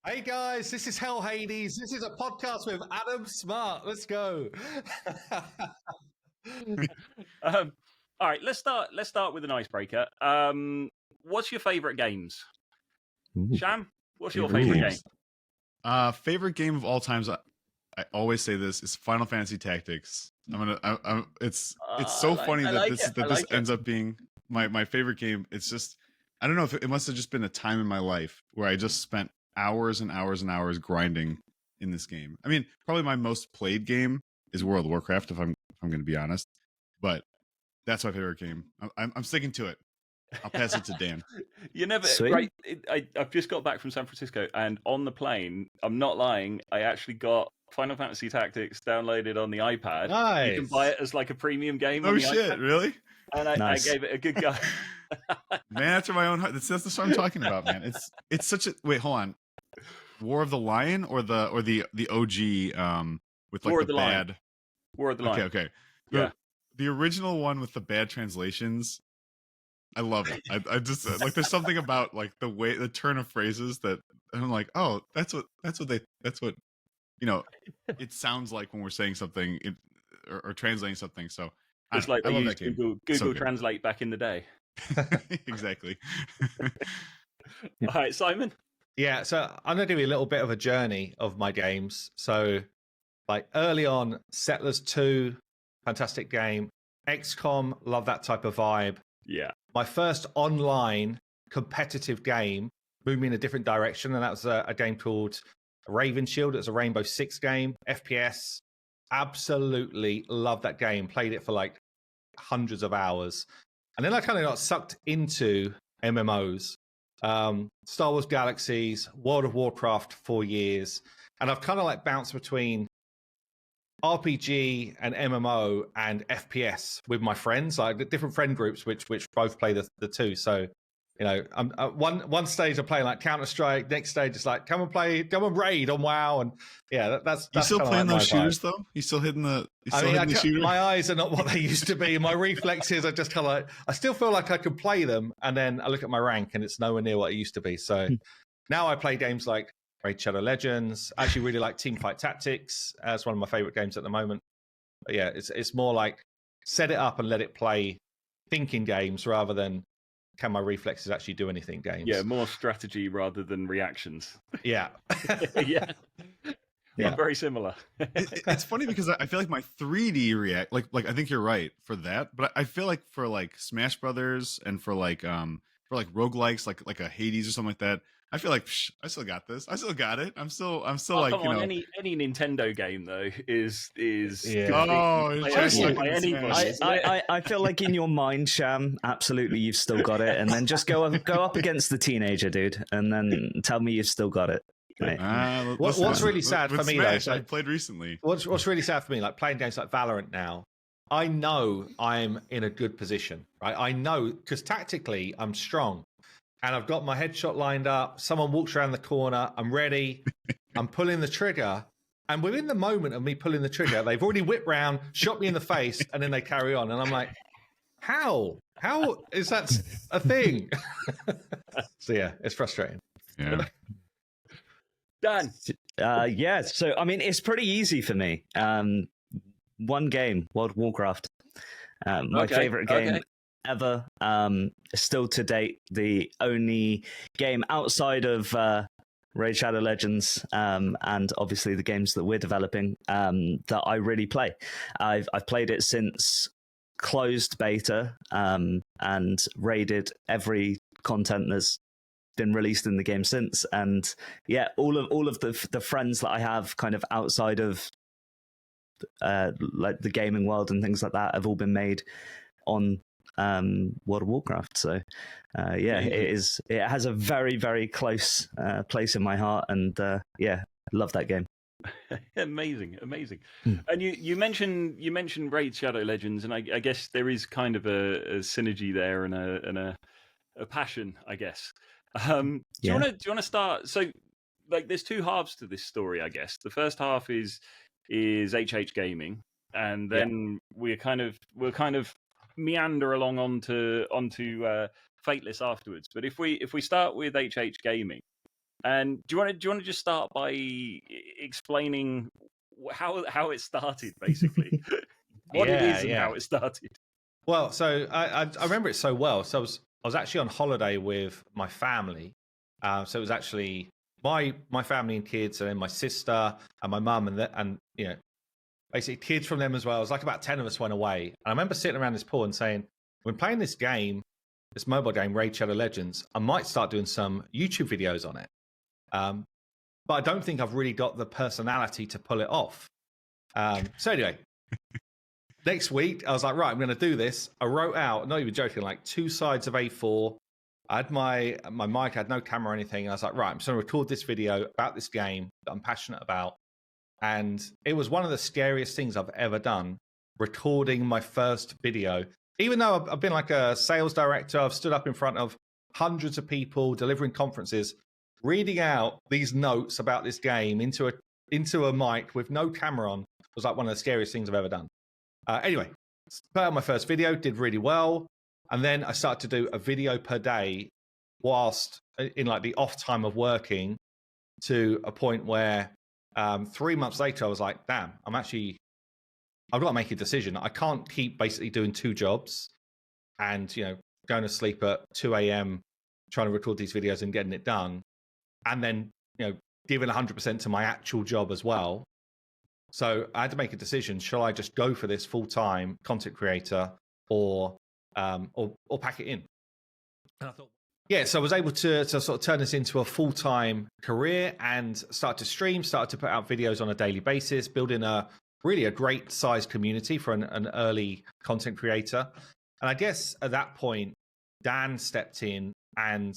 Hey guys, this is HellHades. This is a podcast with Adam Smart. Let's go. All right, let's start with an icebreaker. What's your favorite games? Sham, what's your favorite game? Favorite game of all times. I always say this is Final Fantasy Tactics. It's so funny that this ends up being my favorite game. It's just I don't know if it must have just been a time in my life where I just spent hours and hours and hours grinding in this game. I mean, probably my most played game is World of Warcraft if I'm going to be honest, but that's my favorite game. I'm sticking to it. I'll pass it to Dan. You never right. I've just got back from San Francisco, and on the plane, I'm not lying, I actually got Final Fantasy Tactics downloaded on the iPad. Nice. You can buy it as like a premium game. Oh on the shit! iPad. Really? And I gave it a good go. Man after my own heart. That's what I'm talking about, man. It's such a wait. Hold on. War of the Lion or the OG with like the bad Lion. War of the Lion. Okay. Yeah. The original one with the bad translations. I love it. I just like there's something about like the turn of phrases that I'm like, oh, that's what it sounds like when we're saying something or translating something. So it's like they used Google so Translate back in the day. Exactly. All right, Simon. Yeah, so I'm going to give you a little bit of a journey of my games. So, like early on, Settlers 2, fantastic game. XCOM, love that type of vibe. Yeah. My first online competitive game moved me in a different direction, and that was a game called Raven Shield. It was a Rainbow Six game, FPS. Absolutely loved that game. Played it for like hundreds of hours. And then I kind of got sucked into MMOs. Star Wars Galaxies, World of Warcraft for years. And I've kind of like bounced between RPG and MMO and FPS with my friends, like different friend groups, which both play the two. So, you know, I'm one stage I'm playing like Counter-Strike. Next stage is like come and raid on WoW, and yeah, that's you still playing like those shooters though. You still hitting the. My eyes are not what they used to be. My reflexes are just kind of like I still feel like I could play them, and then I look at my rank and it's nowhere near what it used to be. So now I play games like Raid Shadow Legends. I actually really like Teamfight Tactics as one of my favorite games at the moment. But yeah, it's more like set it up and let it play thinking games rather than can my reflexes actually do anything games. Yeah, more strategy rather than reactions. Yeah. Yeah. Very similar. It's funny because I feel like my 3D react like I think you're right for that, but I feel like for like Smash Brothers and for like roguelikes like a Hades or something like that, I feel like I still got this. I still got it. I'm still like come on, any Nintendo game though is I feel like in your mind, Sham, absolutely you've still got it, and then just go up against the teenager dude, and then tell me you've still got it. Right. What's really sad for me Smash, though? I played recently. What's really sad for me, like playing games like Valorant now. I know I'm in a good position, right? I know because tactically I'm strong. And I've got my headshot lined up. Someone walks around the corner. I'm ready. I'm pulling the trigger. And within the moment of me pulling the trigger, they've already whipped round, shot me in the face, and then they carry on. And I'm like, how? How is that a thing? So, yeah, it's frustrating. Yeah. Dan. Yeah, so, I mean, it's pretty easy for me. One game, World of Warcraft. My favorite game ever. Still to date, the only game outside of Raid Shadow Legends and obviously the games that we're developing that I really play. I've played it since closed beta and raided every content that's been released in the game since. And yeah, all of the friends that I have kind of outside of like the gaming world and things like that have all been made on World of Warcraft. So it has a very, very close place in my heart, and love that game. Amazing. And you mentioned Raid Shadow Legends, and I guess there is kind of a synergy there and a passion, I guess. Do you want to start? So like there's two halves to this story, I guess. The first half is HH Gaming, and then we'll kind of meander along onto Fateless afterwards. But if we start with HH Gaming, And do you want to just start by explaining how it started, basically, what it is and how it started? Well, so I remember it so well. So I was actually on holiday with my family. So it was actually my family and kids, and then my sister and my mum, and you know, basically kids from them as well. It was like about 10 of us went away. And I remember sitting around this pool and saying, when playing this game, this mobile game, Raid Shadow Legends, I might start doing some YouTube videos on it. But I don't think I've really got the personality to pull it off. So anyway, next week, I was like, right, I'm going to do this. I wrote out, not even joking, like 2 sides of A4. I had my mic, I had no camera or anything. I was like, right, I'm just going to record this video about this game that I'm passionate about. And it was one of the scariest things I've ever done, recording my first video. Even though I've been like a sales director, I've stood up in front of hundreds of people, delivering conferences, reading out these notes about this game into a mic with no camera on was like one of the scariest things I've ever done. Anyway, put out my first video, did really well. And then I started to do a video per day whilst in like the off time of working, to a point where 3 months later, I was like, damn, I've got to make a decision. I can't keep basically doing 2 jobs and, you know, going to sleep at 2 a.m. trying to record these videos and getting it done. And then, you know, giving 100% to my actual job as well. So I had to make a decision. Shall I just go for this full-time content creator or pack it in? And I thought, yeah, so I was able to sort of turn this into a full-time career and start to stream, started to put out videos on a daily basis, building a great sized community for an early content creator. And I guess at that point, Dan stepped in and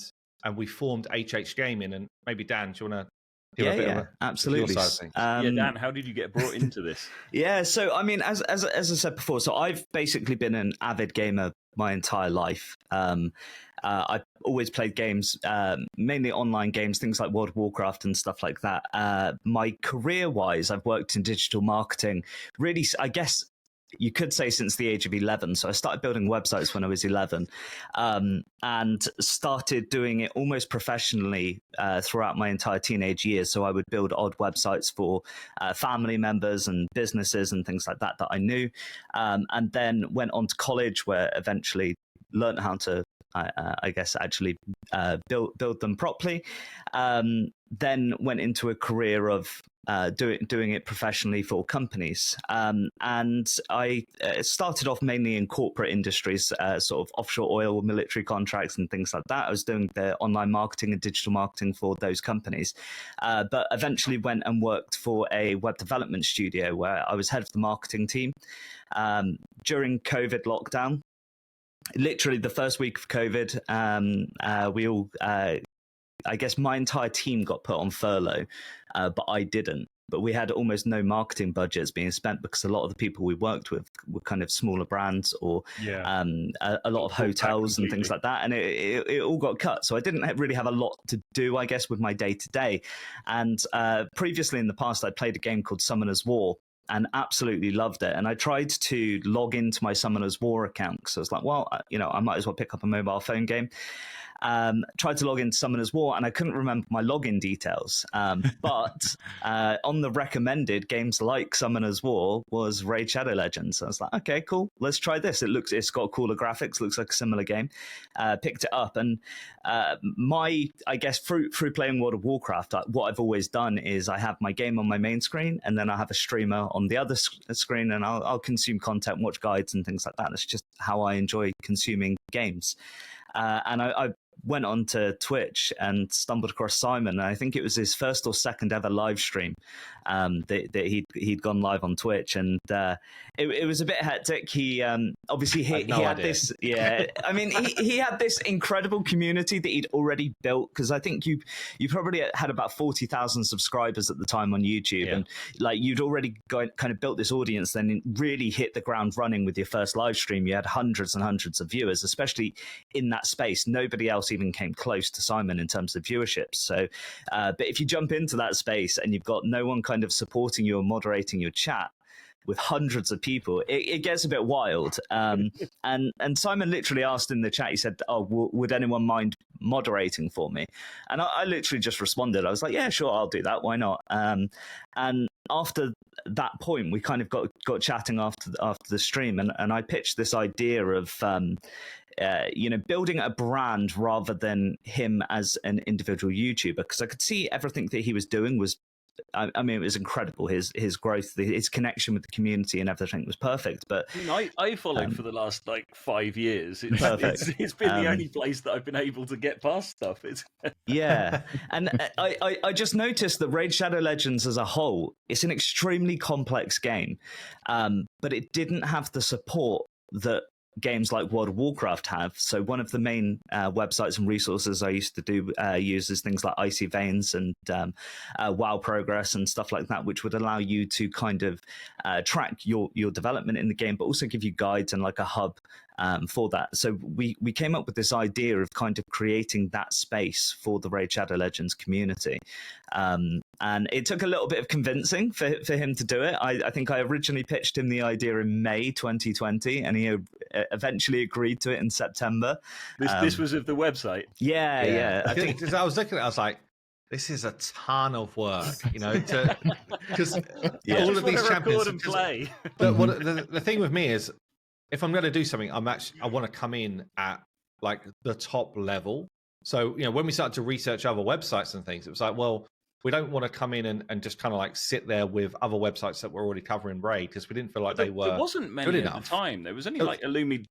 we formed HH Gaming. And maybe Dan, do you want to give a bit of absolutely. Dan, how did you get brought into this? Yeah, so I mean, as I said before, so I've basically been an avid gamer my entire life. I've always played games, mainly online games, things like World of Warcraft and stuff like that. My career-wise, I've worked in digital marketing, really, I guess you could say since the age of 11. So I started building websites when I was 11, and started doing it almost professionally throughout my entire teenage years. So I would build odd websites for family members and businesses and things like that I knew, and then went on to college, where eventually learned how to I guess actually build them properly. Then went into a career of doing it professionally for companies. And I started off mainly in corporate industries, sort of offshore oil, military contracts and things like that. I was doing the online marketing and digital marketing for those companies, but eventually went and worked for a web development studio where I was head of the marketing team. During COVID lockdown, literally the first week of COVID, we all, I guess my entire team got put on furlough, but I didn't. But we had almost no marketing budgets being spent because a lot of the people we worked with were kind of smaller brands or a lot of hotels and things like that. And it all got cut. So I didn't really have a lot to do, I guess, with my day to day. And previously in the past, I played a game called Summoner's War, and absolutely loved it. And I tried to log into my Summoner's War account because I was like, well, you know, I might as well pick up a mobile phone game. Tried to log into Summoner's War and I couldn't remember my login details. But on the recommended games like Summoner's War was Raid Shadow Legends. So I was like, okay, cool, let's try this. It's got cooler graphics, looks like a similar game. Picked it up, and I guess through playing World of Warcraft, what I've always done is I have my game on my main screen and then I have a streamer on the other screen, and I'll consume content, watch guides and things like that. That's just how I enjoy consuming games. And I went on to Twitch and stumbled across Simon. And I think it was his first or second ever live stream that he'd gone live on Twitch. And it was a bit hectic. He obviously he had this, I mean, he had this incredible community that he'd already built, because I think you probably had about 40,000 subscribers at the time on YouTube. And like you'd already kind of built this audience, then really hit the ground running with your first live stream. You had hundreds and hundreds of viewers, especially in that space. Nobody else even came close to Simon in terms of viewership. So, but if you jump into that space and you've got no one kind of supporting you or moderating your chat, with hundreds of people, it gets a bit wild. And Simon literally asked in the chat, he said, oh, would anyone mind moderating for me? And I literally just responded. I was like, yeah, sure, I'll do that. Why not? And after that point, we kind of got chatting after the stream, and I pitched this idea of building a brand rather than him as an individual YouTuber, because I could see everything that he was doing was, I mean, it was incredible. His growth, his connection with the community and everything was perfect. But I followed for the last 5 years. It's been the only place that I've been able to get past stuff. Yeah, and I just noticed that Raid Shadow Legends as a whole, it's an extremely complex game, but it didn't have the support that games like World of Warcraft have. So one of the main websites and resources I used to use is things like Icy Veins and WoW Progress and stuff like that, which would allow you to kind of track your development in the game, but also give you guides and like a hub for that. So we came up with this idea of kind of creating that space for the Raid Shadow Legends community. And it took a little bit of convincing for him to do it. I think I originally pitched him the idea in May 2020, and he eventually agreed to it in September. This was of the website? Yeah. I think I was looking at it, I was like, this is a ton of work, because all of these champions. And play. The thing with me is, if I'm going to do something, I want to come in at like the top level. So, when we started to research other websites and things, it was like, well, we don't want to come in and just kind of like sit there with other websites that were already covering Raid, because we didn't feel like they were. There wasn't many at the time. There was only like Illumilove.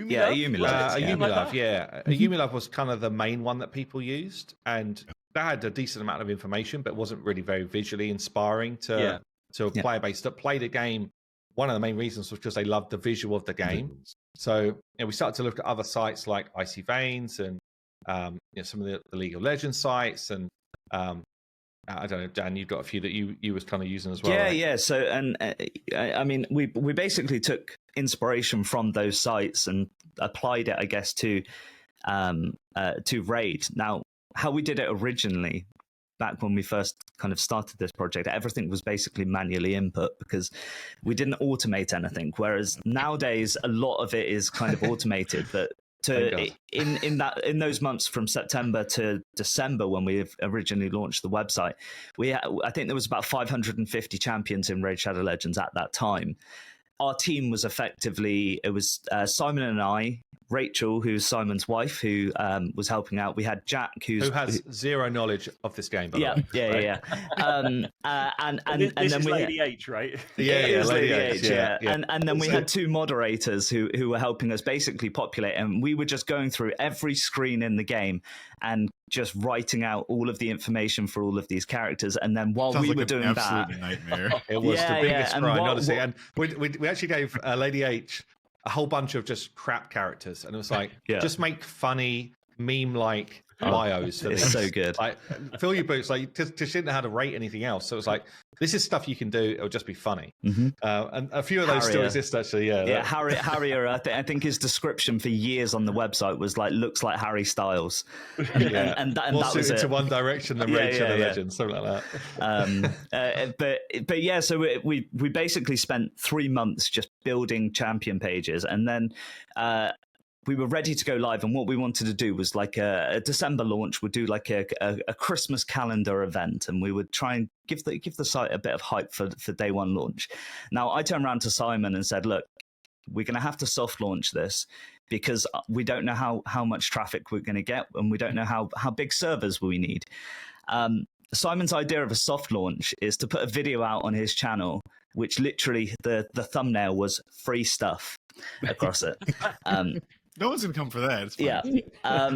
Yeah, Illumilove. Yeah, Illumilove was kind of the main one that people used, and that had a decent amount of information, but wasn't really very visually inspiring to a player base that played a game. One of the main reasons was because they loved the visual of the game. So we started to look at other sites like Icy Veins and some of the League of Legends sites, and I don't know, Dan, you've got a few that you was kind of using as well. Yeah, right? yeah. So, and I mean, we basically took inspiration from those sites and applied it, I guess, to Raid. Now, how we did it originally, back when we first kind of started this project, everything was basically manually input because we didn't automate anything. Whereas nowadays, a lot of it is kind of automated, but in those months from September to December, when we originally launched the website, I think there was about 550 champions in Raid Shadow Legends at that time. Our team was effectively, it was Simon and I, Rachel, who's Simon's wife, who was helping out. We had Jack, who has zero knowledge of this game. By the way. Yeah. And this then is we Lady H, right? Yeah, Lady H. Yeah. And then we had two moderators who were helping us basically populate, and we were just going through every screen in the game and just writing out all of the information for all of these characters. And then while we were doing that, nightmare. It was the biggest crime, honestly. And we actually gave Lady H a whole bunch of just crap characters, and it was like, just make funny meme-like bios for this. It's so good. Like, fill your boots, like, because she didn't know how to rate anything else. So it was like, this is stuff you can do. It'll just be funny. Mm-hmm. And a few of those still exist, actually. Yeah. Harrier. I think his description for years on the website was like, looks like Harry Styles. And that was it. To One Direction than Raid Shadow Legends, something like that. But yeah, so we basically spent 3 months just building champion pages, and then we were ready to go live. And what we wanted to do was like a December launch. We'd do like a Christmas calendar event, and we would try and give the site a bit of hype for day one launch. Now, I turned around to Simon and said, look, we're going to have to soft launch this because we don't know how much traffic we're going to get, and we don't know how big servers we need. Simon's idea of a soft launch is to put a video out on his channel, which literally the thumbnail was free stuff across it. No one's gonna come for that. It's fine. Yeah. I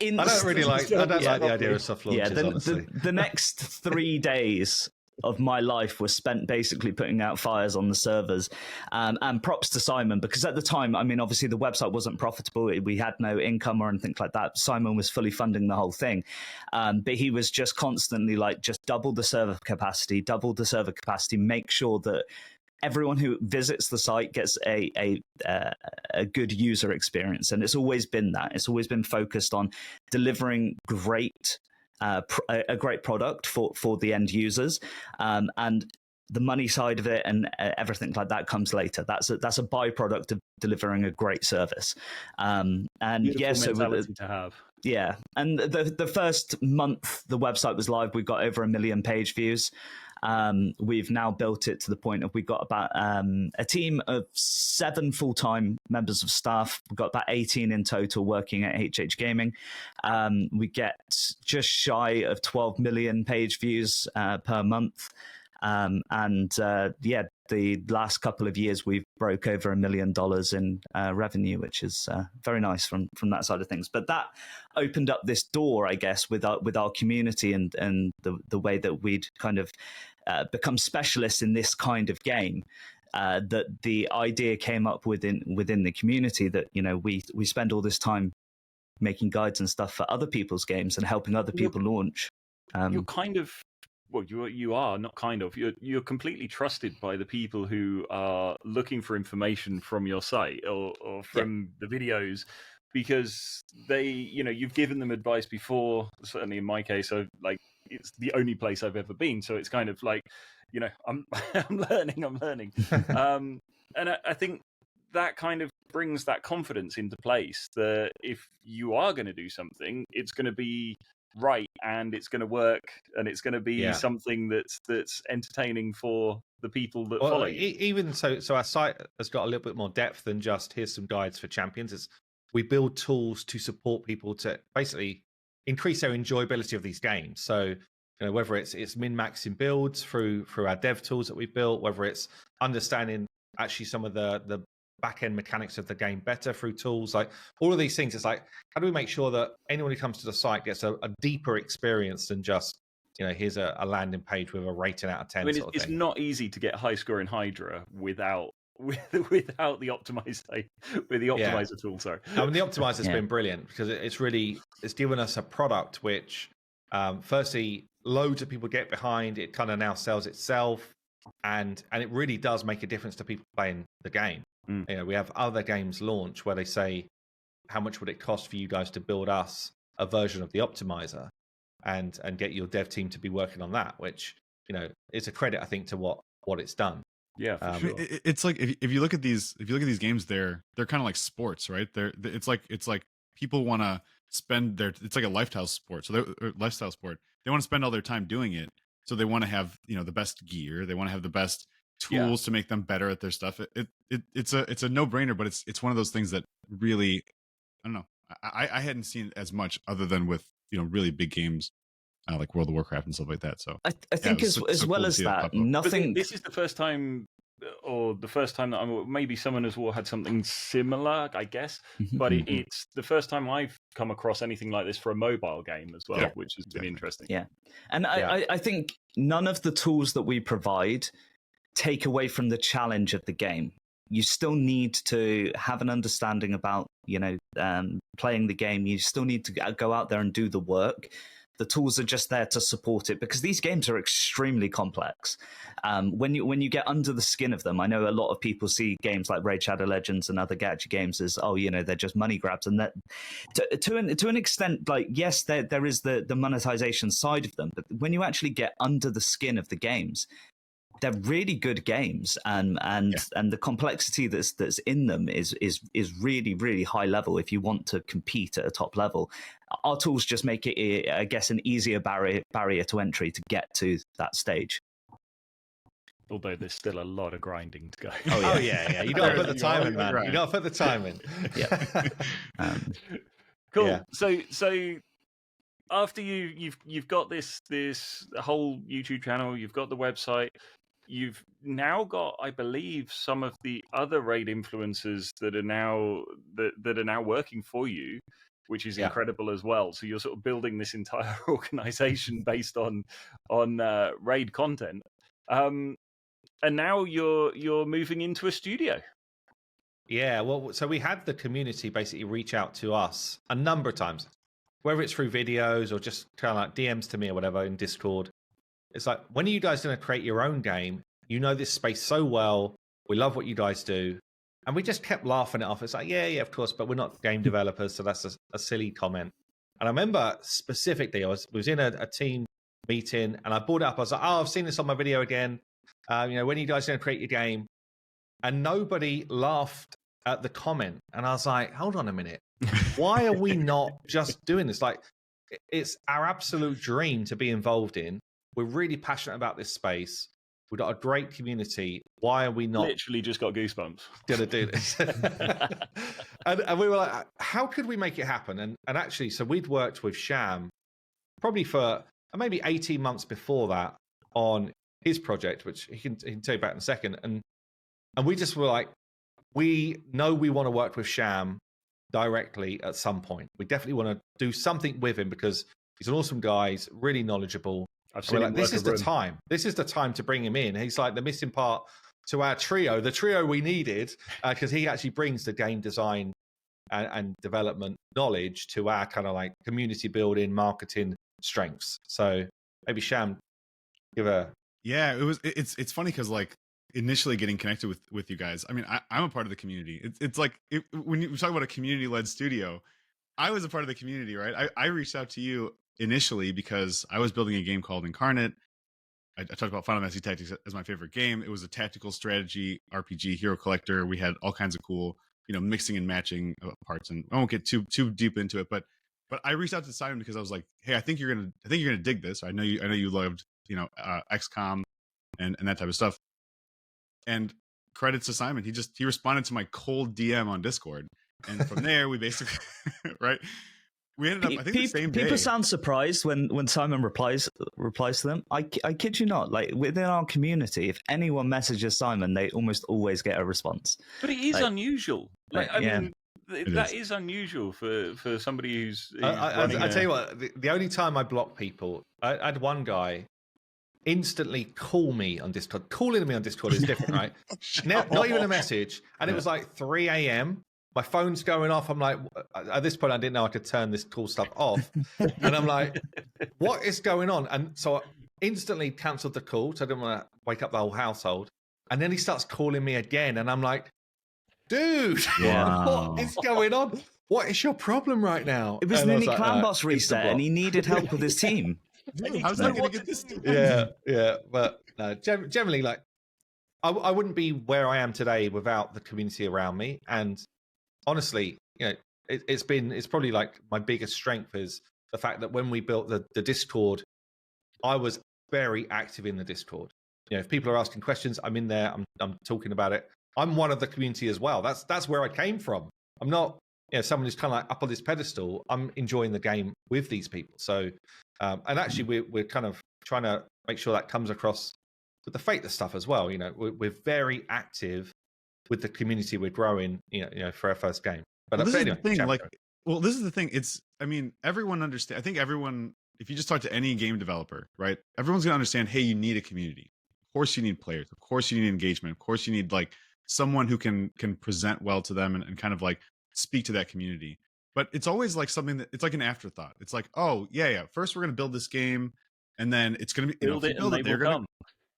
don't like the idea of soft launches, honestly. The next 3 days of my life was spent basically putting out fires on the servers. And props to Simon, because at the time, I mean, obviously the website wasn't profitable. We had no income or anything like that. Simon was fully funding the whole thing. But he was just constantly like, just double the server capacity, make sure that everyone who visits the site gets a good user experience. And it's always been that. It's always been focused on delivering a great product for the end users. And the money side of it and everything like that comes later. That's a byproduct of delivering a great service. And beautiful mentality to have. Yeah, and the first month the website was live, we got over 1 million page views. We've now built it to the point of we've got about a team of 7 full-time members of staff. We've got about 18 in total working at HH Gaming. We get just shy of 12 million page views per month. The last couple of years we've broke over $1 million in revenue, which is very nice from that side of things. But that opened up this door, I guess, with our community and the way that we'd kind of become specialists in this kind of game. That the idea came up within the community that, you know, we spend all this time making guides and stuff for other people's games and helping other people launch. You're kind of. Well, you are not kind of. You're completely trusted by the people who are looking for information from your site or from the videos, because you've given them advice before. Certainly in my case, it's the only place I've ever been, so it's kind of like, you know, I'm learning. And I think that kind of brings that confidence into place that if you are going to do something, it's going to be right and it's going to work and it's going to be something that's entertaining for the people that follow you. Even so our site has got a little bit more depth than just here's some guides for champions. We build tools to support people to basically increase their enjoyability of these games. So, you know, whether it's min-maxing builds through our dev tools that we've built, whether it's understanding actually some of the back-end mechanics of the game better through tools, like all of these things. It's like, how do we make sure that anyone who comes to the site gets a deeper experience than just, you know, here's a landing page with a rating out of 10. I mean, it's not easy to get high score in Hydra without the optimizer tool. Sorry, I mean, the optimizer's been brilliant because it's given us a product which, firstly, loads of people get behind. It kind of now sells itself, and it really does make a difference to people playing the game. You know, we have other games launch where they say, how much would it cost for you guys to build us a version of the optimizer and get your dev team to be working on that, which, you know, is a credit, I think, to what it's done. Yeah, for sure. It's like if you look at these games, they're kind of like sports, right? It's like people want to spend it's like a lifestyle sport. So lifestyle sport. They want to spend all their time doing it. So they want to have, you know, the best gear. They want to have the best tools to make them better at their stuff. It's a no-brainer, but it's one of those things that really, I don't know, I hadn't seen as much other than with, you know, really big games like World of Warcraft and stuff like that. So I think as well as that, nothing. This is the first time, or the first time that maybe someone has had something similar, I guess. But it's the first time I've come across anything like this for a mobile game as well, which has been interesting. Yeah, and I think none of the tools that we provide take away from the challenge of the game. You still need to have an understanding about, you know, playing the game. You still need to go out there and do the work. The tools are just there to support it because these games are extremely complex. When you get under the skin of them, I know a lot of people see games like Raid Shadow Legends and other gacha games as, oh, you know, they're just money grabs, and that to an extent, like, yes, there is the monetization side of them, but when you actually get under the skin of the games, they're really good games, and the complexity that's in them is really, really high level if you want to compete at a top level. Our tools just make it, I guess, an easier barrier to entry to get to that stage. Although there's still a lot of grinding to go. Oh yeah. You got to put the time in, man. You got to put the time in. Yeah. Cool. Yeah. So after you've got this whole YouTube channel, you've got the website. You've now got, I believe, some of the other raid influencers that are now working for you, which is incredible as well. So you're sort of building this entire organization based on raid content, and now you're moving into a studio. Yeah, well, so we had the community basically reach out to us a number of times, whether it's through videos or just kind of like DMs to me or whatever in Discord. It's like, when are you guys going to create your own game? You know this space so well. We love what you guys do. And we just kept laughing it off. It's like, yeah, of course, but we're not game developers, so that's a silly comment. And I remember specifically, I was in a team meeting, and I brought it up. I was like, oh, I've seen this on my video again. When are you guys going to create your game? And nobody laughed at the comment. And I was like, hold on a minute. Why are we not just doing this? Like, it's our absolute dream to be involved in. We're really passionate about this space. We've got a great community. Why are we not literally just got goosebumps gonna do this? and we were like, how could we make it happen? And actually, so we'd worked with Sham probably for maybe 18 months before that on his project, which he can tell you about in a second. And we just were like, we know we want to work with Sham directly at some point. We definitely want to do something with him because he's an awesome guy. He's really knowledgeable. I've seen him this is the time. This is the time to bring him in. He's like the missing part to our trio, the trio we needed, because he actually brings the game design and development knowledge to our kind of like community building, marketing strengths. So maybe Sham, give a it's funny because like initially getting connected with you guys. I mean, I'm a part of the community. It's like when you talk about a community-led studio, I was a part of the community, right? I reached out to you initially because I was building a game called Incarnate. I talked about Final Fantasy Tactics as my favorite game. It was a tactical strategy RPG, hero collector. We had all kinds of cool, mixing and matching parts, and I won't get too deep into it. But I reached out to Simon because I was like, hey, I think you're gonna dig this. I know you loved XCOM and that type of stuff. And credits to Simon. He responded to my cold DM on Discord, and from there we basically right. We ended up, I think, the same day. People sound surprised when Simon replies to them. I kid you not. Like within our community, if anyone messages Simon, they almost always get a response. But it is unusual. I mean, that is unusual for somebody who's. I tell you what, the only time I block people, I had one guy instantly call me on Discord. Calling me on Discord is different, right? Not even a message, and it was like 3 a.m. My phone's going off. I'm like, at this point, I didn't know I could turn this cool stuff off. And I'm like, what is going on? And so I instantly cancelled the call. So I didn't want to wake up the whole household. And then he starts calling me again. And I'm like, dude, what is going on? What is your problem right now? It was an mini clan boss reset and he needed help with his team. How's that going to get this team? Yeah. But no, generally, like, I wouldn't be where I am today without the community around me. And honestly, it's probably like my biggest strength is the fact that when we built the Discord, I was very active in the Discord. If people are asking questions, I'm in there. I'm talking about it. I'm one of the community as well. That's where I came from. I'm not someone who's kind of like up on this pedestal. I'm enjoying the game with these people. So, and actually, we're kind of trying to make sure that comes across with the Fateless stuff as well. We're very active with the community we're growing, for our first game. But this is the thing. This is the thing. Everyone understands. I think everyone, if you just talk to any game developer, right? Everyone's gonna understand. Hey, you need a community. Of course, you need players. Of course, you need engagement. Of course, you need like someone who can present well to them and kind of like speak to that community. But it's always like something that it's like an afterthought. It's like, oh yeah. First, we're gonna build this game, and then it's gonna be build it. They're gonna come.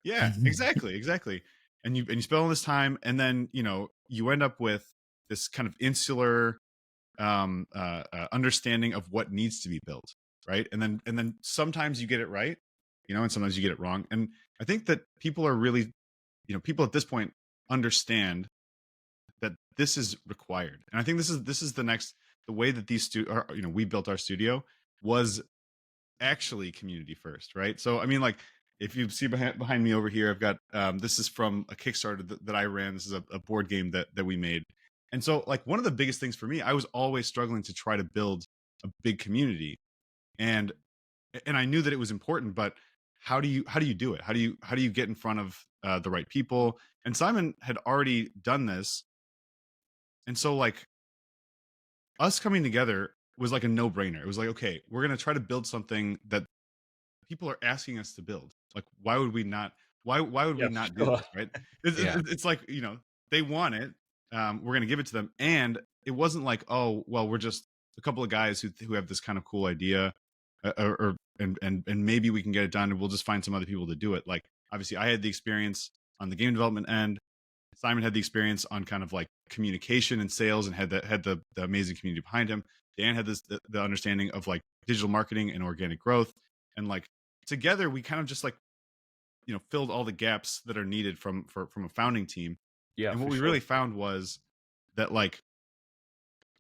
Yeah, exactly. And you spend all this time, and then you end up with this kind of insular understanding of what needs to be built, right? And then sometimes you get it right, and sometimes you get it wrong. And I think that people are really, people at this point understand that this is required. And I think this is the way that these we built our studio was actually community first, right? So I mean, like, if you see behind me over here, I've got this is from a Kickstarter that I ran. This is a board game that we made. And so like one of the biggest things for me, I was always struggling to try to build a big community. And I knew that it was important, but how do you do it? How do you get in front of the right people? And Simon had already done this. And so like us coming together was like a no-brainer. It was like, okay, we're going to try to build something that people are asking us to build. Like, why would we not do this, right? It's like, they want it. We're going to give it to them. And it wasn't like, oh, well, we're just a couple of guys who have this kind of cool idea and maybe we can get it done and we'll just find some other people to do it. Like, obviously I had the experience on the game development end. Simon had the experience on kind of like communication and sales and had the amazing community behind him. Dan had the understanding of like digital marketing and organic growth. And like together we kind of just like, filled all the gaps that are needed from a founding team. Yeah, and what we really found was that like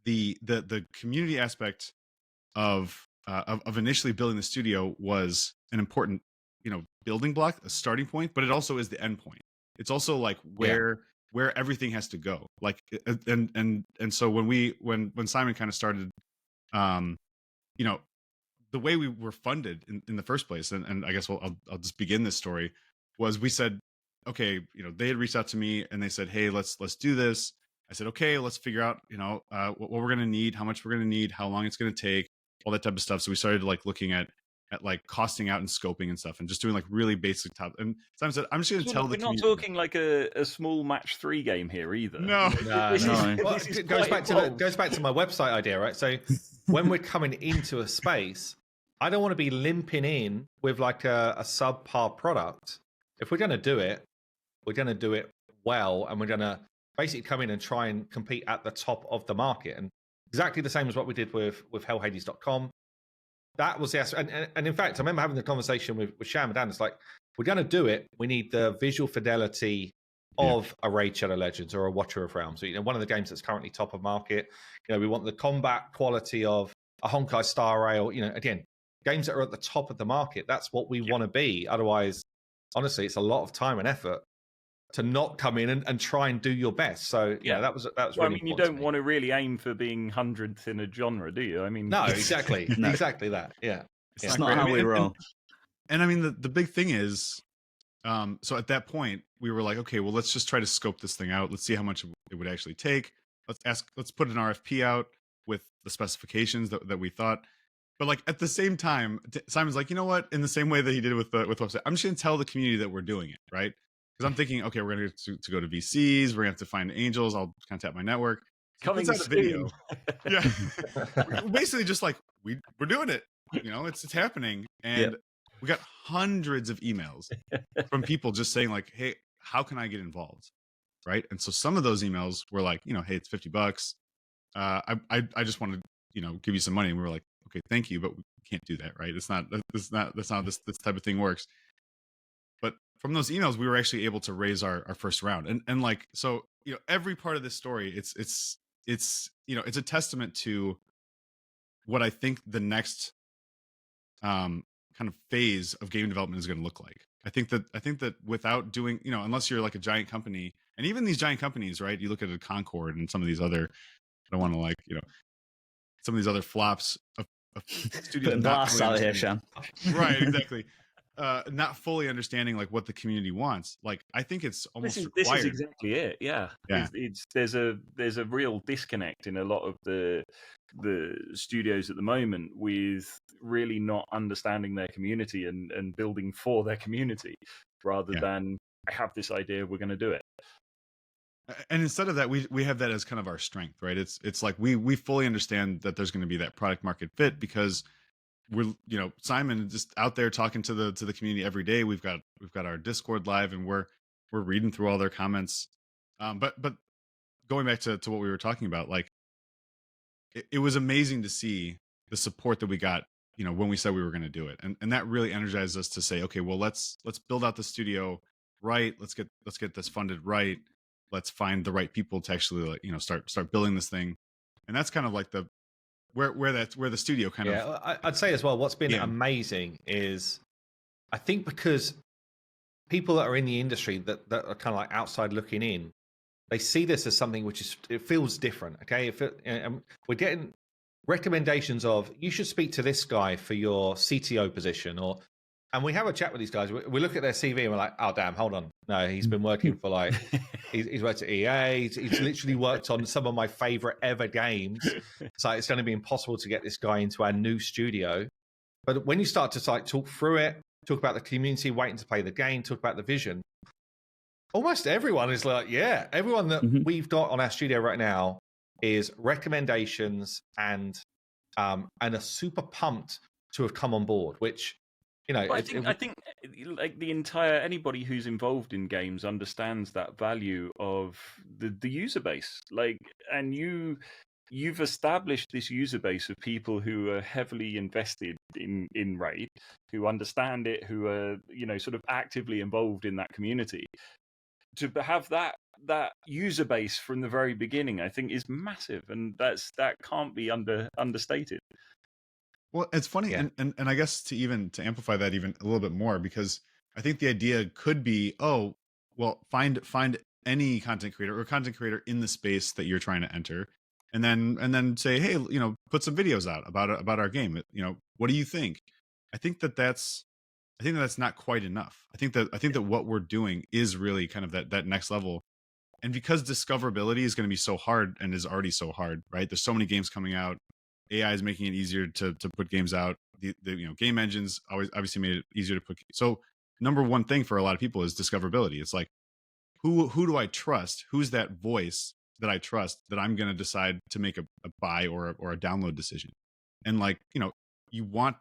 the community aspect of initially building the studio was an important building block, a starting point, but it also is the end point. It's also like where everything has to go. Like and so when Simon kind of started, the way we were funded in the first place, and I guess I'll just begin this story, was we said, okay, they had reached out to me and they said, hey, let's do this. I said, okay, let's figure out, what we're going to need, how much we're going to need, how long it's going to take, all that type of stuff. So we started like looking at like costing out and scoping and stuff, and just doing like really basic top. And Simon said, I'm just going to tell the community. We're not talking like a small match 3 game here either. No. It goes back to my website idea, right? So when we're coming into a space, I don't want to be limping in with like a subpar product. If we're going to do it, we're going to do it well, and we're going to basically come in and try and compete at the top of the market. And exactly the same as what we did with HellHades.com. That was the and in fact, I remember having the conversation with Sham and Dan. It's like, we're going to do it. We need the visual fidelity of a Raid Shadow Legends or a Watcher of Realms. So, one of the games that's currently top of market. We want the combat quality of a Honkai Star Rail. Again, games that are at the top of the market. That's what we want to be. Otherwise, honestly, it's a lot of time and effort to not come in and try and do your best. So that was well, really. I mean, you don't want to really aim for being 100th in a genre, do you? I mean, no, exactly, exactly that. Yeah, it's not how we roll. And I mean, the big thing is, so at that point we were like, okay, well, let's just try to scope this thing out. Let's see how much it would actually take. Let's put an RFP out with the specifications that we thought. But like at the same time, Simon's like, you know what? In the same way that he did with website, I'm just going to tell the community that we're doing it, right? Because I'm thinking, okay, we're going to go to VCs. We're going to have to find angels. I'll contact my network. Coming out a video. Yeah, basically just like we're doing it. It's happening, and we got hundreds of emails from people just saying like, hey, how can I get involved, right? And so some of those emails were like, hey, it's $50. I just want to give you some money, and we were like, okay, thank you, but we can't do that, right? That's not how this type of thing works. But from those emails, we were actually able to raise our first round, and like, so every part of this story, it's a testament to what I think the next kind of phase of game development is going to look like. I think that without doing, unless you're like a giant company, and even these giant companies, right? You look at a Concord and some of these other, I don't want to like, some of these other flops of studios. Putting blasts out here, Sham. Right, exactly. Not fully understanding like what the community wants. Like, I think it's almost required. This is exactly it. Yeah. There's a real disconnect in a lot of the studios at the moment with really not understanding their community and building for their community rather than, I have this idea, we're going to do it. And instead of that, we have that as kind of our strength, right? It's like we fully understand that there's going to be that product market fit because we're Simon just out there talking to the community every day. We've got our Discord live, and we're reading through all their comments. But going back to what we were talking about, like it was amazing to see the support that we got, when we said we were going to do it, and that really energized us to say, okay, well, let's build out the studio right. Let's get this funded right. Let's find the right people to actually start building this thing. And that's kind of like where the studio kind of. I'd say as well, what's been amazing is, I think because people that are in the industry that are kind of like outside looking in, they see this as something which it feels different. Okay, and we're getting recommendations of, you should speak to this guy for your CTO position, and we have a chat with these guys. We look at their CV and we're like, oh damn, hold on, no, he's been working for like he's worked at EA. He's literally worked on some of my favorite ever games. So it's going to be impossible to get this guy into our new studio. But when you start to like talk through it, talk about the community waiting to play the game, talk about the vision, almost everyone is like, everyone that we've got on our studio right now is recommendations and are super pumped to have come on board, which, I think like the entire, anybody who's involved in games understands that value of the user base. Like, and you've established this user base of people who are heavily invested in Raid, who understand it, who are, you know, sort of actively involved in that community. To have that user base from the very beginning, I think, is massive, and that can't be understated. Well, it's funny, and I guess to amplify that even a little bit more, because I think the idea could be, oh, well, find any content creator or content creator in the space that you're trying to enter, and then say, hey, you know, put some videos out about our game. You know, what do you think? I think that's not quite enough. I think that what we're doing is really kind of that next level. And because discoverability is going to be so hard, and is already so hard, right? There's so many games coming out. AI is making it easier to put games out. The you know, game engines always obviously made it easier to put. So number one thing for a lot of people is discoverability. It's like, who do I trust? Who's that voice that I trust that I'm going to decide to make a buy or a download decision? And like, you know, you want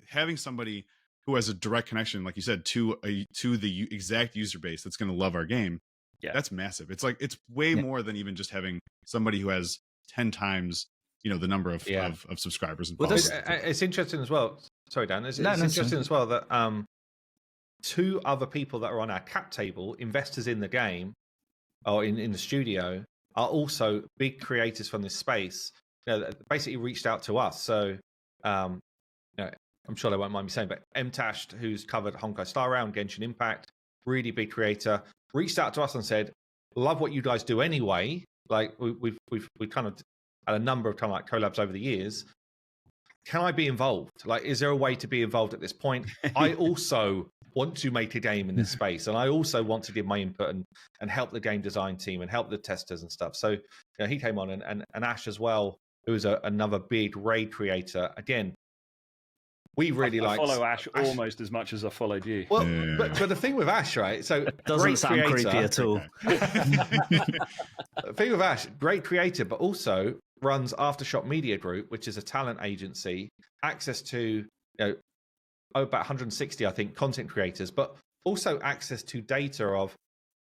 having somebody who has a direct connection, like you said, to the exact user base that's going to love our game. Yeah, that's massive. It's like, it's way more than even just having somebody who has 10 times, you know, the number of subscribers and followers. It's interesting as well. Sorry, Dan. It's interesting as well that two other people that are on our cap table, investors in the game or in the studio, are also big creators from this space. You know, basically reached out to us. So, you know, I'm sure they won't mind me saying, but MTash, who's covered Honkai Star Rail, Genshin Impact, really big creator, reached out to us and said, "Love what you guys do anyway. Like we've kind of had a number of kind of like collabs over the years. Can I be involved? Like, is there a way to be involved at this point? I also want to make a game in this space, and I also want to give my input and help the game design team and help the testers and stuff." So, you know, he came on, and Ash as well, who is another big Raid creator. Again, we really like. I follow Ash almost as much as I followed you. Well, but the thing with Ash, right? So doesn't sound creepy at all. The thing with Ash, great creator, but also runs Aftershock Media Group, which is a talent agency, access to, you know, about 160, I think, content creators, but also access to data of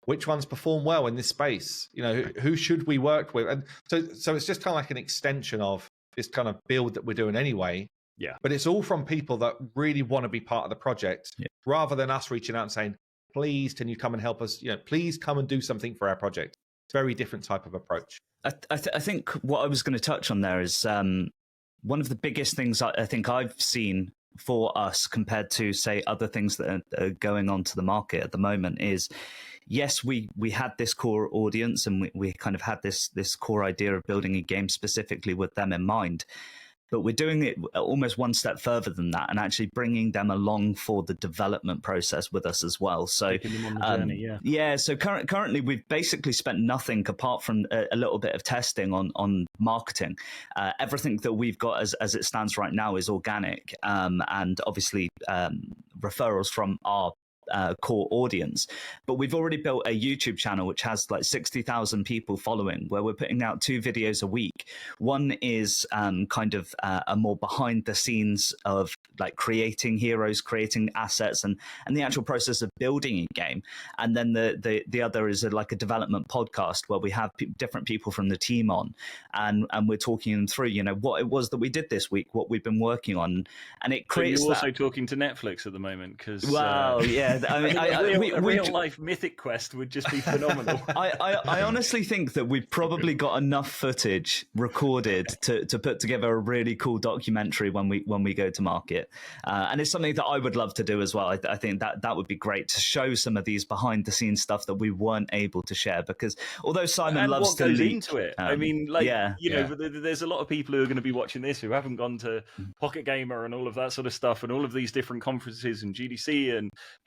which ones perform well in this space. You know, who should we work with? And so it's just kind of like an extension of this kind of build that we're doing anyway. Yeah. But it's all from people that really want to be part of the project, rather than us reaching out and saying, please, can you come and help us? You know, please come and do something for our project. Very different type of approach. I think what I was going to touch on there is one of the biggest things I think I've seen for us compared to, say, other things that are going on to the market at the moment is, yes, we had this core audience, and we kind of had this core idea of building a game specifically with them in mind. But we're doing it almost one step further than that, and actually bringing them along for the development process with us as well. So, taking them on the journey, So currently, we've basically spent nothing apart from a little bit of testing on marketing. Everything that we've got as it stands right now is organic, and obviously referrals from our core audience. But we've already built a YouTube channel which has like 60,000 people following, where we're putting out 2 videos a week. One is kind of a more behind the scenes of like creating heroes, creating assets, and the actual process of building a game. And then the other is like a development podcast where we have different people from the team on, and we're talking them through, you know, what it was that we did this week, what we've been working on, and it creates. So you're also talking to Netflix at the moment, because I mean, a real life Mythic Quest would just be phenomenal. I honestly think that we've probably got enough footage recorded to put together a really cool documentary when we go to market, and it's something that I would love to do as well. I think that would be great to show some of these behind the scenes stuff that we weren't able to share, because although Simon loves to leak into it, I mean, like, there's a lot of people who are going to be watching this who haven't gone to Pocket Gamer and all of that sort of stuff, and all of these different conferences and GDC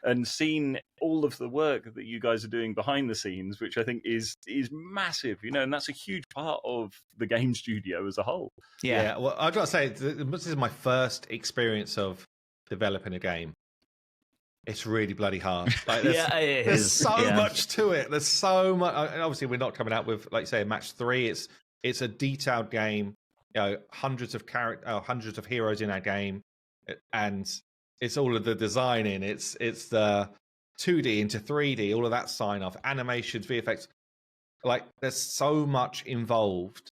and seen all of the work that you guys are doing behind the scenes, which I think is massive, you know, and that's a huge part of the game studio as a whole. Yeah, well, I've got to say, this is my first experience of developing a game. It's really bloody hard. Like, there's so much to it. There's so much. Obviously, we're not coming out with, like, say, a match 3. It's a detailed game. You know, hundreds of heroes in our game, and it's all of the designing. It's the 2D into 3D, all of that sign off, animations, VFX. Like there's so much involved,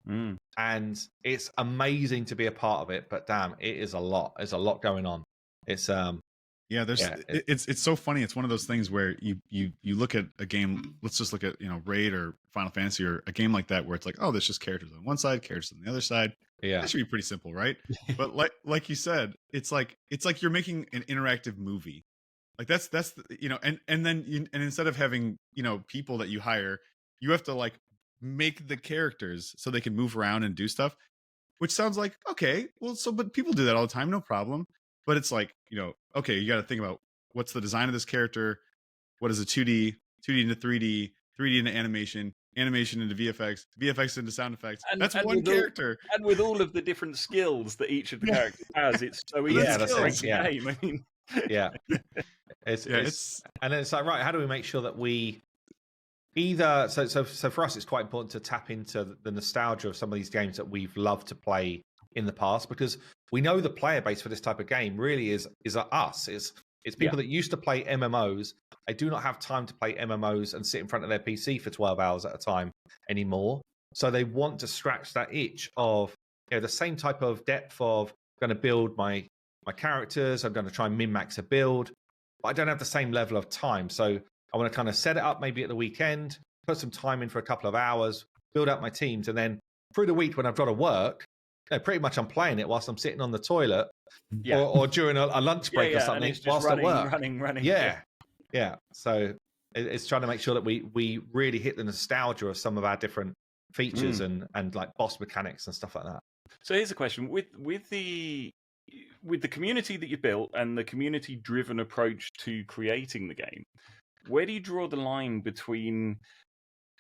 and it's amazing to be a part of it. But damn, it is a lot. There's a lot going on. It's it's so funny. It's one of those things where you look at a game. Let's just look at Raid or Final Fantasy or a game like that where it's like, oh, there's just characters on one side, characters on the other side. Yeah, that should be pretty simple, right? But like you said, it's like you're making an interactive movie. Like that's and then instead of having people that you hire, you have to like make the characters so they can move around and do stuff, which sounds like, okay, well, but people do that all the time, no problem. But it's like, okay, you got to think about what's the design of this character, what is a 2D into 3D into animation into VFX into sound effects. That's one character. And with all of the different skills that each of the characters has, it's so easy to create a game. I mean, it's and then it's like, right, how do we make sure that we either so for us it's quite important to tap into the nostalgia of some of these games that we've loved to play in the past, because we know the player base for this type of game really is us. It's people that used to play MMOs. They do not have time to play MMOs and sit in front of their PC for 12 hours at a time anymore. So they want to scratch that itch of the same type of depth of going to build my characters. I'm going to try and min-max a build, but I don't have the same level of time. So I want to kind of set it up maybe at the weekend, put some time in for a couple of hours, build up my teams, and then through the week when I've got to work, pretty much I'm playing it whilst I'm sitting on the toilet or during a lunch break or something whilst running, I work. Running. Yeah. So it's trying to make sure that we really hit the nostalgia of some of our different features and like boss mechanics and stuff like that. So here's a question: with the community that you built and the community-driven approach to creating the game, where do you draw the line between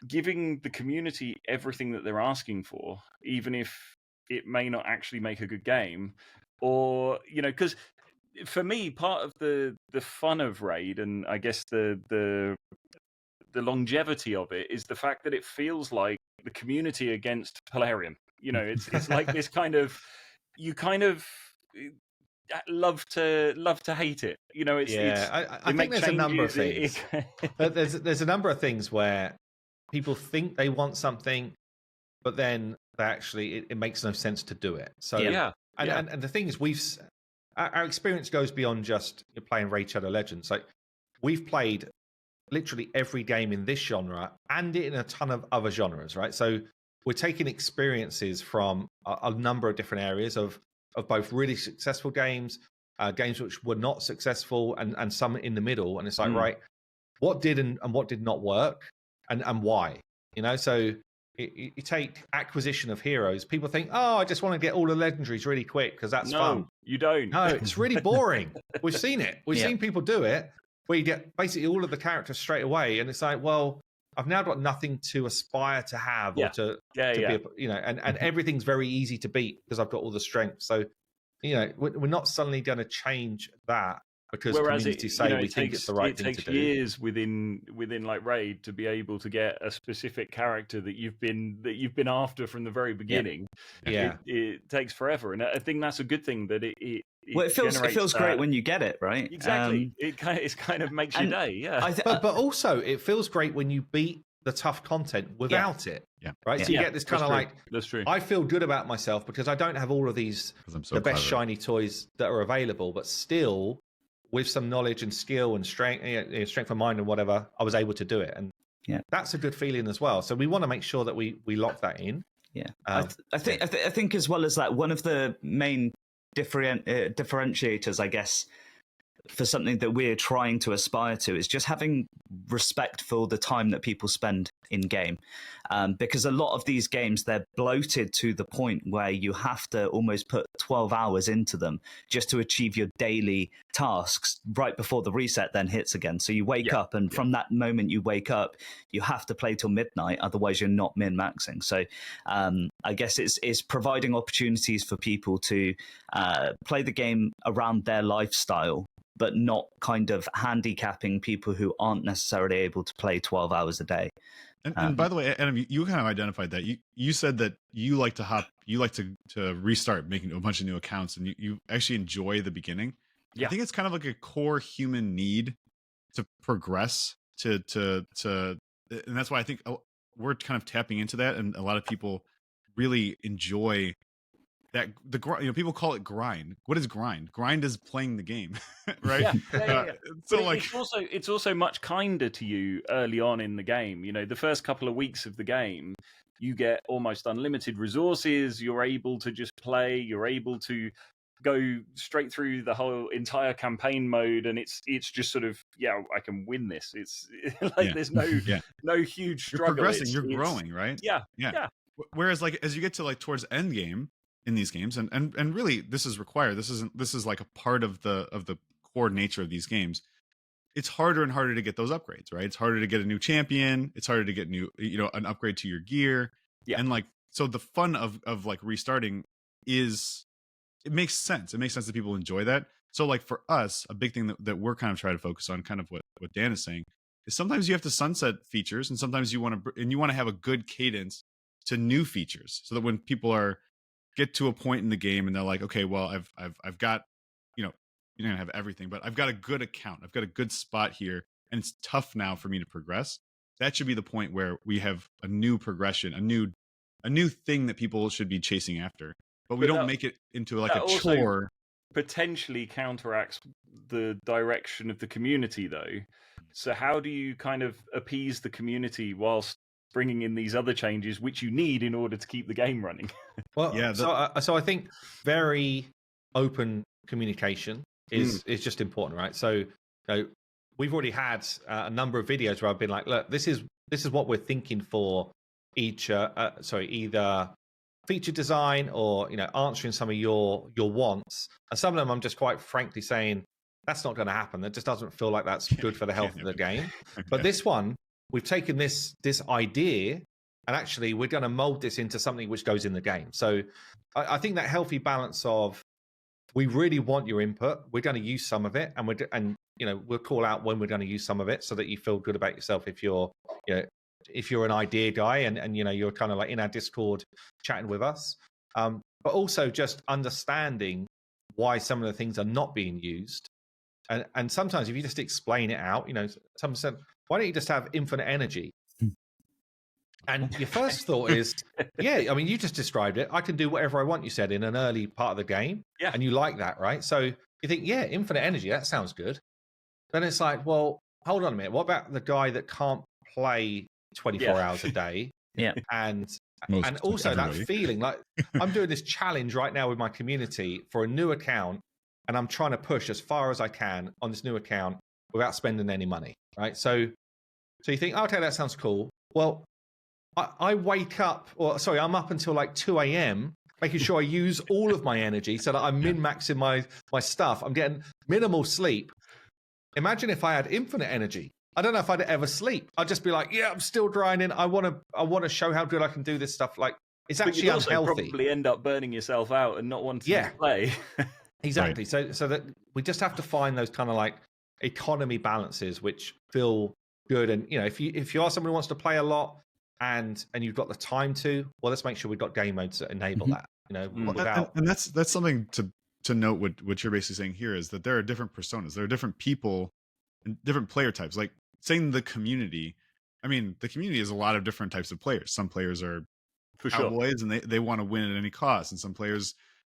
giving the community everything that they're asking for, even if it may not actually make a good game, or because for me, part of the fun of Raid and I guess the longevity of it is the fact that it feels like the community against Polarium. It's like this kind of love to hate it. I think there's a number of things. There's a number of things where people think they want something, but then they actually it makes no sense to do it. So and the thing is, our experience goes beyond just playing Raid Shadow Legends. Like we've played literally every game in this genre and in a ton of other genres, right? So we're taking experiences from a number of different areas of both really successful games, games which were not successful, and some in the middle. And it's like, right, what did and what did not work, and why? So you take acquisition of heroes. People think, oh, I just want to get all the legendaries really quick because that's fun. No, you don't. No, it's really boring. We've seen it. We've seen people do it where you get basically all of the characters straight away, and it's like, well, I've now got nothing to aspire to have or to be, and everything's very easy to beat because I've got all the strength. So, we're not suddenly going to change that because community say we think it's the right thing to do. It takes years within like Raid to be able to get a specific character that you've been after from the very beginning. It takes forever, and I think that's a good thing that it feels great when you get it, right? Exactly. It kind of makes your day. Yeah. But also it feels great when you beat the tough content without it. Yeah. Right. So you get this kind of that's true. I feel good about myself because I don't have all of these the best shiny toys that are available, but still with some knowledge and skill and strength of mind and whatever, I was able to do it. And that's a good feeling as well. So we want to make sure that we lock that in. Yeah. I think as well as that, one of the main differentiators, I guess, for something that we're trying to aspire to is just having respect for the time that people spend in game, because a lot of these games, they're bloated to the point where you have to almost put 12 hours into them just to achieve your daily tasks right before the reset then hits again. So you wake up, and from that moment you wake up, you have to play till midnight, otherwise you're not min-maxing. So I guess it's providing opportunities for people to play the game around their lifestyle, but not kind of handicapping people who aren't necessarily able to play 12 hours a day. And by the way, Adam, you kind of identified that. You said that you like to restart making a bunch of new accounts, and you actually enjoy the beginning. I think it's kind of like a core human need to progress to and that's why I think we're kind of tapping into that, and a lot of people really enjoy that. People call it grind. What is grind? Grind is playing the game, right? Yeah. So but like, it's also much kinder to you early on in the game. The first couple of weeks of the game, you get almost unlimited resources. You're able to just play. You're able to go straight through the whole entire campaign mode, and it's just sort of, I can win this. It's like there's no huge struggle. You're progressing, you're growing, right? Yeah. Whereas like as you get to like towards end game in these games, and really this is required. This is like a part of the core nature of these games. It's harder and harder to get those upgrades, right? It's harder to get a new champion. It's harder to get an upgrade to your gear. Yeah. And like, so the fun of like restarting it makes sense. It makes sense that people enjoy that. So like for us, a big thing that we're kind of trying to focus on, kind of what Dan is saying, is sometimes you have to sunset features, and sometimes you want to have a good cadence to new features, so that when people get to a point in the game and they're like, okay, well, I've got, you're not gonna have everything, but I've got a good account, I've got a good spot here, and it's tough now for me to progress. That should be the point where we have a new progression, a new thing that people should be chasing after. But we don't make it into like a chore. Potentially counteracts the direction of the community, though. So how do you kind of appease the community whilst bringing in these other changes, which you need in order to keep the game running? Well, so I think very open communication is just important, right? So we've already had a number of videos where I've been like, look, this is what we're thinking for each either feature design or answering some of your wants, and some of them I'm just quite frankly saying that's not going to happen. That just doesn't feel like that's good for the health of the game. But this one, we've taken this idea, and actually we're going to mold this into something which goes in the game. So I think that healthy balance of, we really want your input, we're going to use some of it, and we'll call out when we're going to use some of it, so that you feel good about yourself if you're an idea guy and you're kind of like in our Discord chatting with us, but also just understanding why some of the things are not being used. And sometimes if you just explain it out, someone said, why don't you just have infinite energy? And your first thought is, you just described it. I can do whatever I want, you said, in an early part of the game. Yeah. And you like that, right? So you think, infinite energy, that sounds good. Then it's like, well, hold on a minute. What about the guy that can't play 24 hours a day? Yeah. And also that feeling like I'm doing this challenge right now with my community for a new account, and I'm trying to push as far as I can on this new account without spending any money, right? So you think, okay, that sounds cool. Well, I wake up, I'm up until like 2 a.m. making sure I use all of my energy so that I'm min-maxing my stuff. I'm getting minimal sleep. Imagine if I had infinite energy. I don't know if I'd ever sleep. I'd just be like, I'm still grinding. I want to show how good I can do this stuff. Like, it's actually unhealthy. You'd also probably end up burning yourself out and not wanting to play. Exactly. Right. So that we just have to find those kind of like economy balances which feel good. And if you are someone who wants to play a lot and you've got the time to, well, let's make sure we've got game modes that enable that. And that's something to note. What you're basically saying here is that there are different personas. There are different people and different player types. Like saying the community. I mean, the community is a lot of different types of players. Some players are cowboys and they want to win at any cost, and some players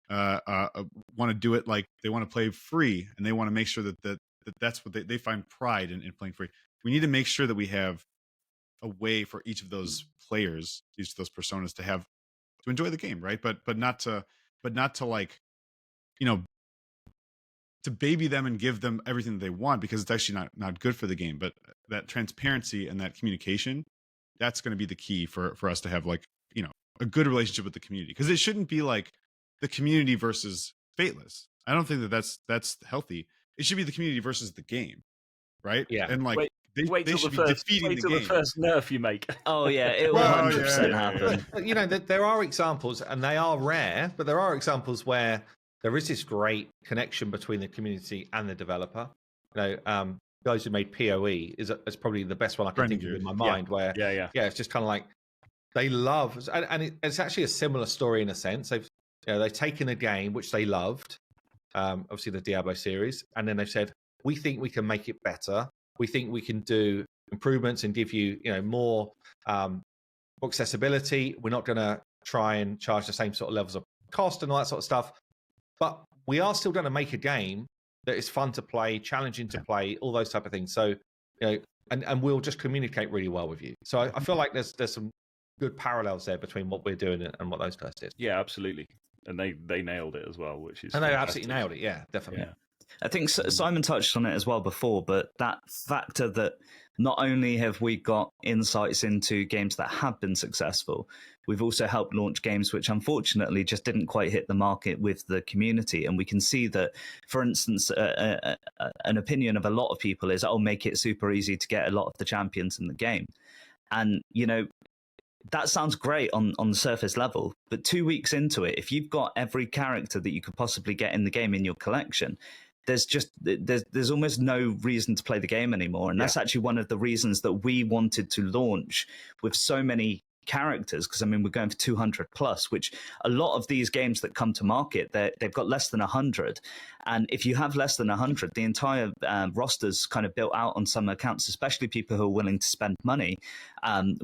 want to do it like they want to play free, and they want to make sure that's what they find pride in playing free. We need to make sure that we have a way for each of those players, each of those personas, to enjoy the game, right? But not to like, to baby them and give them everything that they want, because it's actually not good for the game. But that transparency and that communication, that's going to be the key for us to have like, a good relationship with the community, because it shouldn't be like the community versus Fateless. I don't think that's healthy. It should be the community versus the game, right? Yeah. And like wait till the first nerf you make. Oh yeah, it will 100% happen. But, there are examples, and they are rare, but there are examples where there is this great connection between the community and the developer. Guys who made PoE is probably the best one I can think of in my mind. Where it's just kind of like they love, and it's actually a similar story in a sense. They've taken a game which they loved, obviously the Diablo series, and then they've said, we think we can make it better. We think we can do improvements and give you more for accessibility. We're not going to try and charge the same sort of levels of cost and all that sort of stuff. But we are still going to make a game that is fun to play, challenging to play, all those type of things. So, and we'll just communicate really well with you. So I feel like there's some good parallels there between what we're doing and what those guys did. Yeah, absolutely. And they nailed it as well, which is and they absolutely nailed it. Yeah, definitely. Yeah. I think Simon touched on it as well before, but that factor that not only have we got insights into games that have been successful, we've also helped launch games which unfortunately just didn't quite hit the market with the community. And we can see that, for instance, an opinion of a lot of people is, oh, make it super easy to get a lot of the champions in the game. And, that sounds great on the surface level, but 2 weeks into it, if you've got every character that you could possibly get in the game in your collection, there's almost no reason to play the game anymore. And that's actually one of the reasons that we wanted to launch with so many characters, because we're going for 200 plus, which a lot of these games that come to market, they've got less than 100. And if you have less than 100, the entire roster's kind of built out on some accounts, especially people who are willing to spend money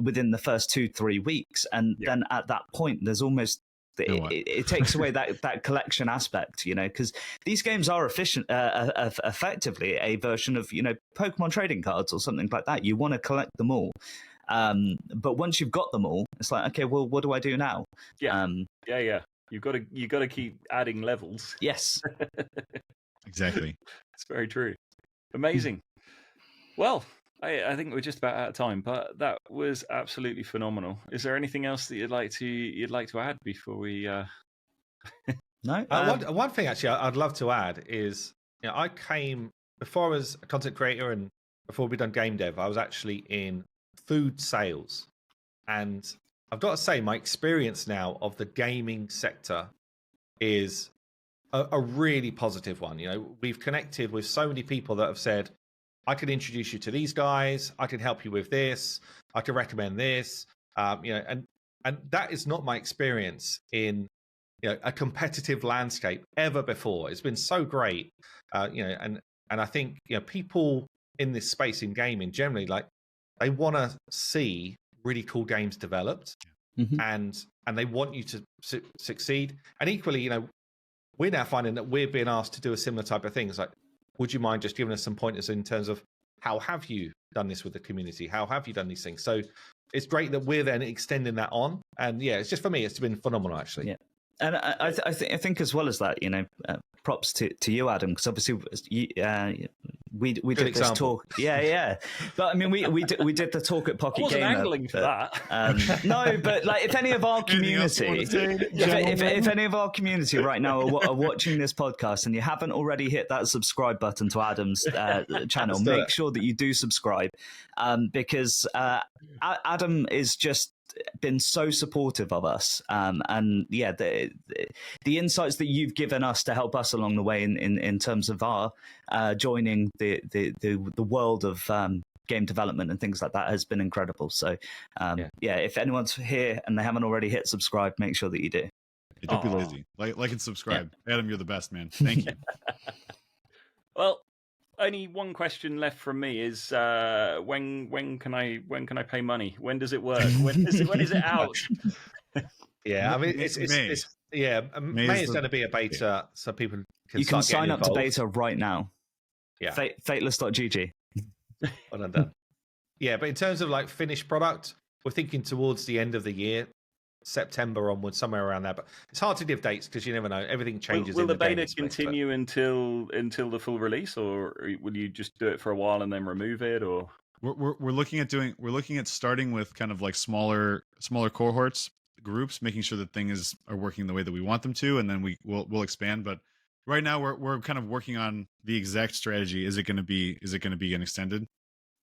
within the first 2-3 weeks. And then at that point, there's almost it takes away that collection aspect, because these games are effectively a version of, Pokemon trading cards or something like that. You want to collect them all. But once you've got them all, it's like, okay, well, what do I do now? Yeah. You've got to keep adding levels. Yes. Exactly. It's very true. Amazing. Well, I think we're just about out of time, but that was absolutely phenomenal. Is there anything else that you'd like to add before we? No. One thing actually I'd love to add is, I came before I was a content creator and before we'd done game dev, I was actually in food sales, and I've got to say my experience now of the gaming sector is a really positive one. We've connected with so many people that have said, I can introduce you to these guys, I can help you with this, I can recommend this, and that is not my experience in a competitive landscape ever before. It's been so great, and I think people in this space in gaming generally, like, they want to see really cool games developed, and they want you to succeed. And equally, we're now finding that we're being asked to do a similar type of thing. It's like, would you mind just giving us some pointers in terms of how have you done this with the community? How have you done these things? So it's great that we're then extending that on. And it's just, for me, it's been phenomenal, actually. Yeah. And I think as well as that, props to you, Adam, because obviously we did this talk. Yeah. But we did the talk at Pocket Gamer. I wasn't angling for that. No, but like, if any of our community, if any of our community right now are watching this podcast and you haven't already hit that subscribe button to Adam's channel, make sure that you do subscribe, because Adam is just been so supportive of us, and the insights that you've given us to help us along the way in terms of our joining the world of game development and things like that has been incredible. So if anyone's here and they haven't already hit subscribe, make sure that you do. Hey, don't be lazy. Like and subscribe. Adam, you're the best, man. Thank you. Well, only one question left from me is when can I pay money? When does it work? When is it out? Yeah, it's May is going to be a beta, so people can sign up involved. to beta right now. Yeah, Fateless.gg. Well done. Yeah, but in terms of like finished product, we're thinking towards the end of the year, September onwards, somewhere around there. But it's hard to give dates because you never know. Everything changes. Will the beta continue until the full release, or will you just do it for a while and then remove it? Or we're looking at starting with kind of like smaller cohorts, groups, making sure that things are working the way that we want them to, and then we'll expand. But right now we're kind of working on the exact strategy. Is it going to be an extended?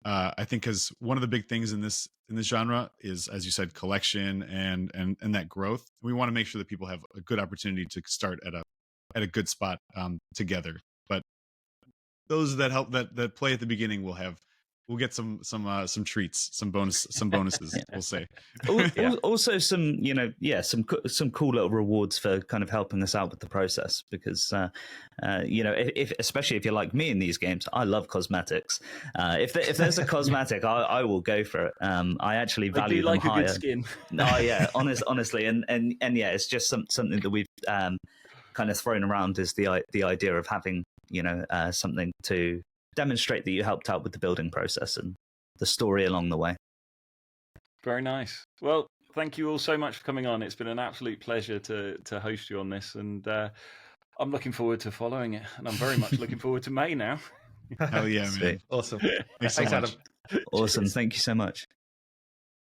I think because one of the big things in this genre is, as you said, collection and that growth. We want to make sure that people have a good opportunity to start at a good spot together. But those that play at the beginning will have we'll get some treats, some bonuses. Yeah. We'll say. Also, some some cool little rewards for kind of helping us out with the process, because if especially if you're like me in these games, I love cosmetics. If there's a cosmetic, I will go for it. I actually value them higher. A good skin. Oh yeah, honestly, and yeah, it's just something that we've kind of thrown around, is the idea of having something to demonstrate that you helped out with the building process and the story along the way. Very nice. Well, thank you all so much for coming on. It's been an absolute pleasure to host you on this, and I'm looking forward to following it, and I'm very much looking forward to May now. Hell yeah, man! Awesome. Thanks so much. Awesome. Thank you so much.